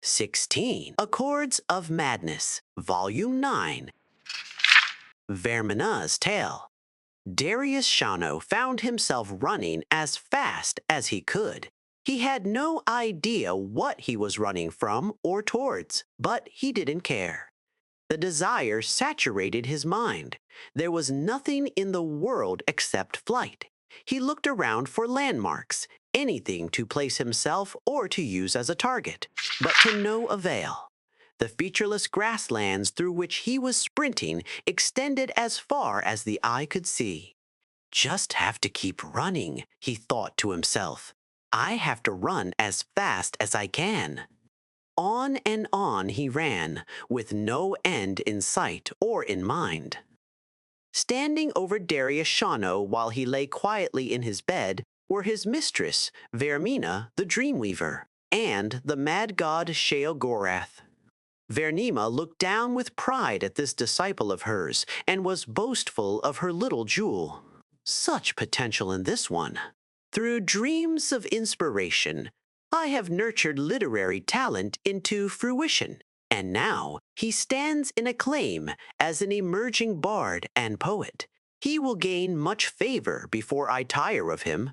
16. Accords of Madness, Volume 9. Vermina's Tale. Darius Shano found himself running as fast as he could. He had no idea what he was running from or towards, but he didn't care. The desire saturated his mind. There was nothing in the world except flight. He looked around for landmarks, anything to place himself or to use as a target, but to no avail. The featureless grasslands through which he was sprinting extended as far as the eye could see. Just have to keep running, he thought to himself. I have to run as fast as I can. On and on he ran, with no end in sight or in mind. Standing over Darius Shano while he lay quietly in his bed were his mistress, Vermina the Dreamweaver, and the mad god Sheogorath. Vernima looked down with pride at this disciple of hers and was boastful of her little jewel. Such potential in this one. Through dreams of inspiration, I have nurtured literary talent into fruition, and now he stands in acclaim as an emerging bard and poet. He will gain much favor before I tire of him.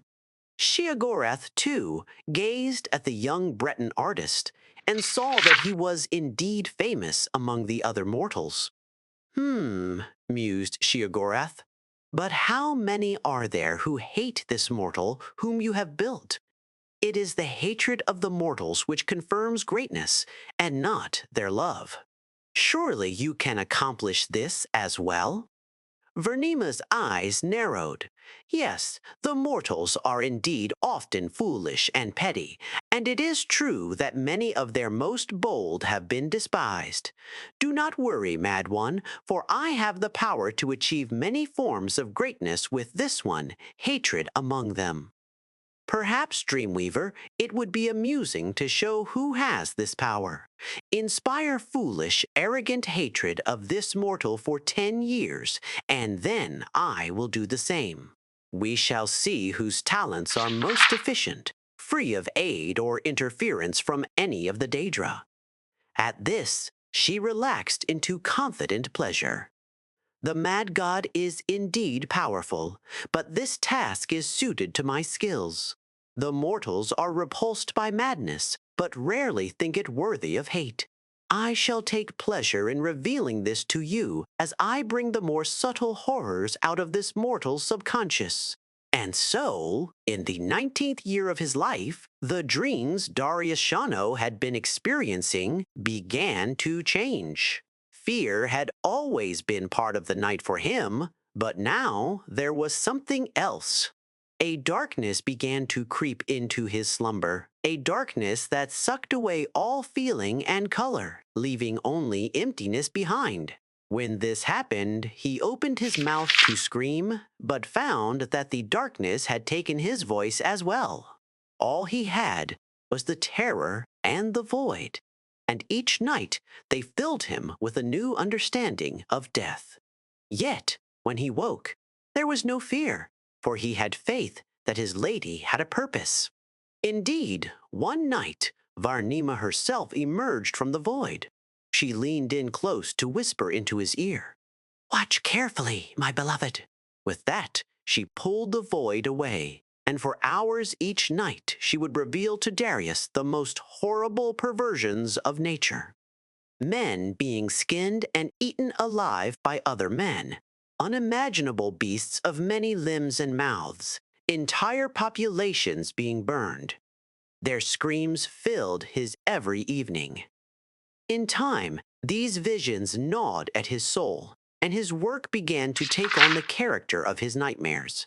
Sheogorath, too, gazed at the young Breton artist and saw that he was indeed famous among the other mortals. Mused Sheogorath. But how many are there who hate this mortal whom you have built? It is the hatred of the mortals which confirms greatness, and not their love. Surely you can accomplish this as well? Vernima's eyes narrowed. Yes, the mortals are indeed often foolish and petty, and it is true that many of their most bold have been despised. Do not worry, Mad One, for I have the power to achieve many forms of greatness with this one, hatred among them. Perhaps, Dreamweaver, it would be amusing to show who has this power. Inspire foolish, arrogant hatred of this mortal for 10 years, and then I will do the same. We shall see whose talents are most efficient, free of aid or interference from any of the Daedra. At this, she relaxed into confident pleasure. The mad god is indeed powerful, but this task is suited to my skills. The mortals are repulsed by madness, but rarely think it worthy of hate. I shall take pleasure in revealing this to you as I bring the more subtle horrors out of this mortal's subconscious. And so, in the 19th year of his life, the dreams Darius Shano had been experiencing began to change. Fear had always been part of the night for him, but now there was something else. A darkness began to creep into his slumber, a darkness that sucked away all feeling and color, leaving only emptiness behind. When this happened, he opened his mouth to scream, but found that the darkness had taken his voice as well. All he had was the terror and the void, and each night they filled him with a new understanding of death. Yet, when he woke, there was no fear, for he had faith that his lady had a purpose. Indeed, one night, Varnima herself emerged from the void. She leaned in close to whisper into his ear, "Watch carefully, my beloved." With that, she pulled the void away, and for hours each night she would reveal to Darius the most horrible perversions of nature. Men being skinned and eaten alive by other men, unimaginable beasts of many limbs and mouths, entire populations being burned. Their screams filled his every evening. In time, these visions gnawed at his soul, and his work began to take on the character of his nightmares.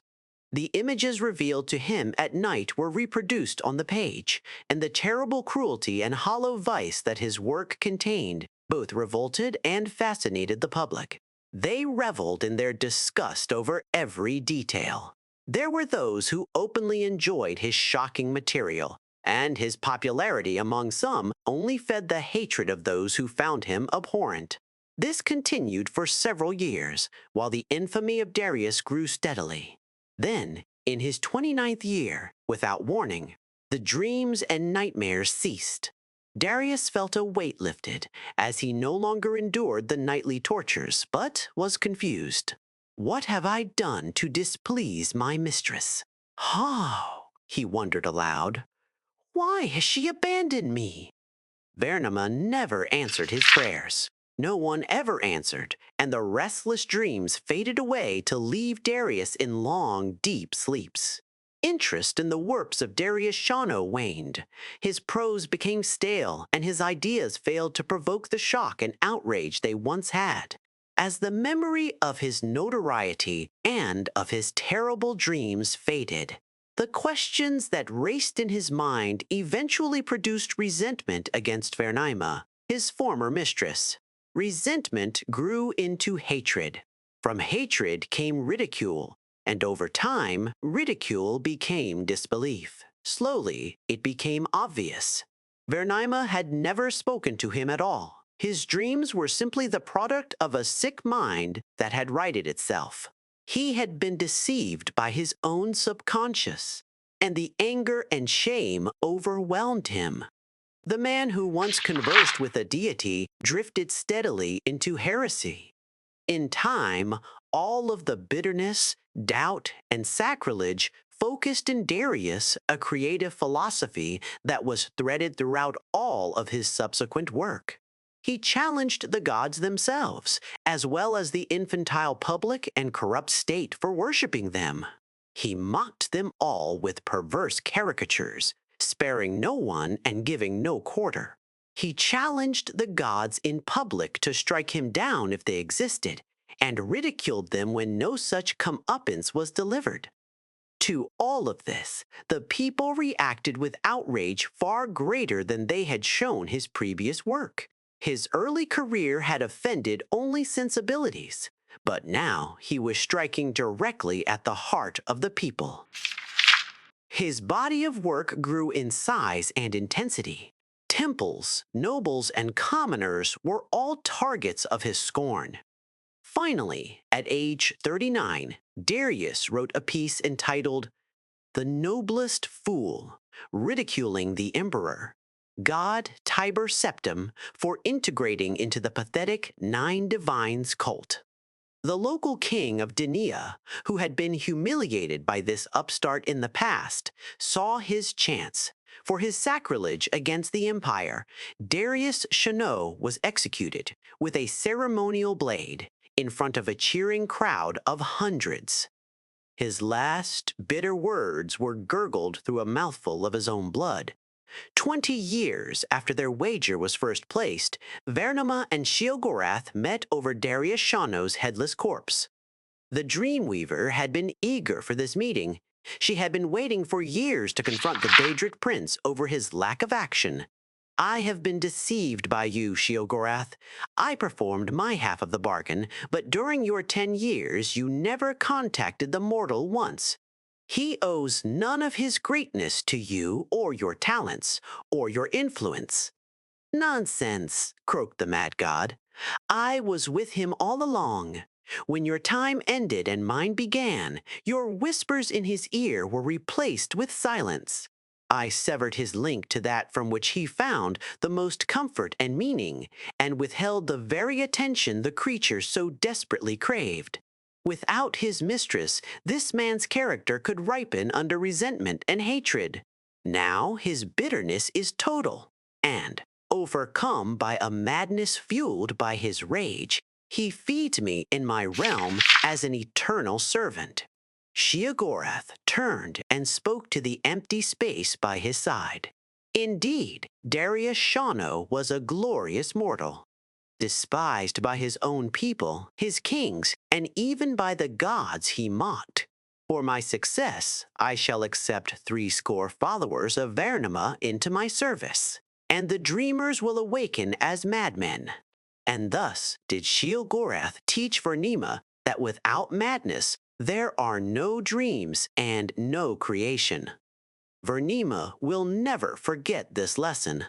The images revealed to him at night were reproduced on the page, and the terrible cruelty and hollow vice that his work contained both revolted and fascinated the public. They reveled in their disgust over every detail. There were those who openly enjoyed his shocking material, and his popularity among some only fed the hatred of those who found him abhorrent. This continued for several years, while the infamy of Darius grew steadily. Then, in his 29th year, without warning, the dreams and nightmares ceased. Darius felt a weight lifted, as he no longer endured the nightly tortures, but was confused. What have I done to displease my mistress? How? He wondered aloud. Why has she abandoned me? Vernama never answered his prayers. No one ever answered, and the restless dreams faded away to leave Darius in long, deep sleeps. Interest in the works of Darius Shano waned. His prose became stale, and his ideas failed to provoke the shock and outrage they once had. As the memory of his notoriety and of his terrible dreams faded, the questions that raced in his mind eventually produced resentment against Vernima, his former mistress. Resentment grew into hatred. From hatred came ridicule, and over time, ridicule became disbelief. Slowly, it became obvious. Vernima had never spoken to him at all. His dreams were simply the product of a sick mind that had righted itself. He had been deceived by his own subconscious, and the anger and shame overwhelmed him. The man who once conversed with a deity drifted steadily into heresy. In time, all of the bitterness, doubt, and sacrilege focused in Darius, a creative philosophy that was threaded throughout all of his subsequent work. He challenged the gods themselves, as well as the infantile public and corrupt state for worshipping them. He mocked them all with perverse caricatures, sparing no one and giving no quarter. He challenged the gods in public to strike him down if they existed, and ridiculed them when no such comeuppance was delivered. To all of this, the people reacted with outrage far greater than they had shown his previous work. His early career had offended only sensibilities, but now he was striking directly at the heart of the people. His body of work grew in size and intensity. Temples, nobles, and commoners were all targets of his scorn. Finally, at age 39, Darius wrote a piece entitled "The Noblest Fool," ridiculing the emperor, god Tiber Septim, for integrating into the pathetic Nine Divines cult. The local king of Denia, who had been humiliated by this upstart in the past, saw his chance. For his sacrilege against the empire, Darius Shano was executed with a ceremonial blade in front of a cheering crowd of hundreds. His last bitter words were gurgled through a mouthful of his own blood. 20 years after their wager was first placed, Vernima and Sheogorath met over Darius Shano's headless corpse. The Dreamweaver had been eager for this meeting. She had been waiting for years to confront the Daedric prince over his lack of action. I have been deceived by you, Sheogorath. I performed my half of the bargain, but during your 10 years you never contacted the mortal once. He owes none of his greatness to you or your talents or your influence. Nonsense, croaked the mad god. I was with him all along. When your time ended and mine began, your whispers in his ear were replaced with silence. I severed his link to that from which he found the most comfort and meaning, and withheld the very attention the creature so desperately craved. Without his mistress, this man's character could ripen under resentment and hatred. Now his bitterness is total, and, overcome by a madness fueled by his rage, he feeds me in my realm as an eternal servant. Sheogorath turned and spoke to the empty space by his side. Indeed, Darius Shano was a glorious mortal. Despised by his own people, his kings, and even by the gods he mocked. For my success, I shall accept 60 followers of Vernima into my service, and the dreamers will awaken as madmen. And thus did Sheogorath teach Vernima that without madness, there are no dreams and no creation. Vernima will never forget this lesson.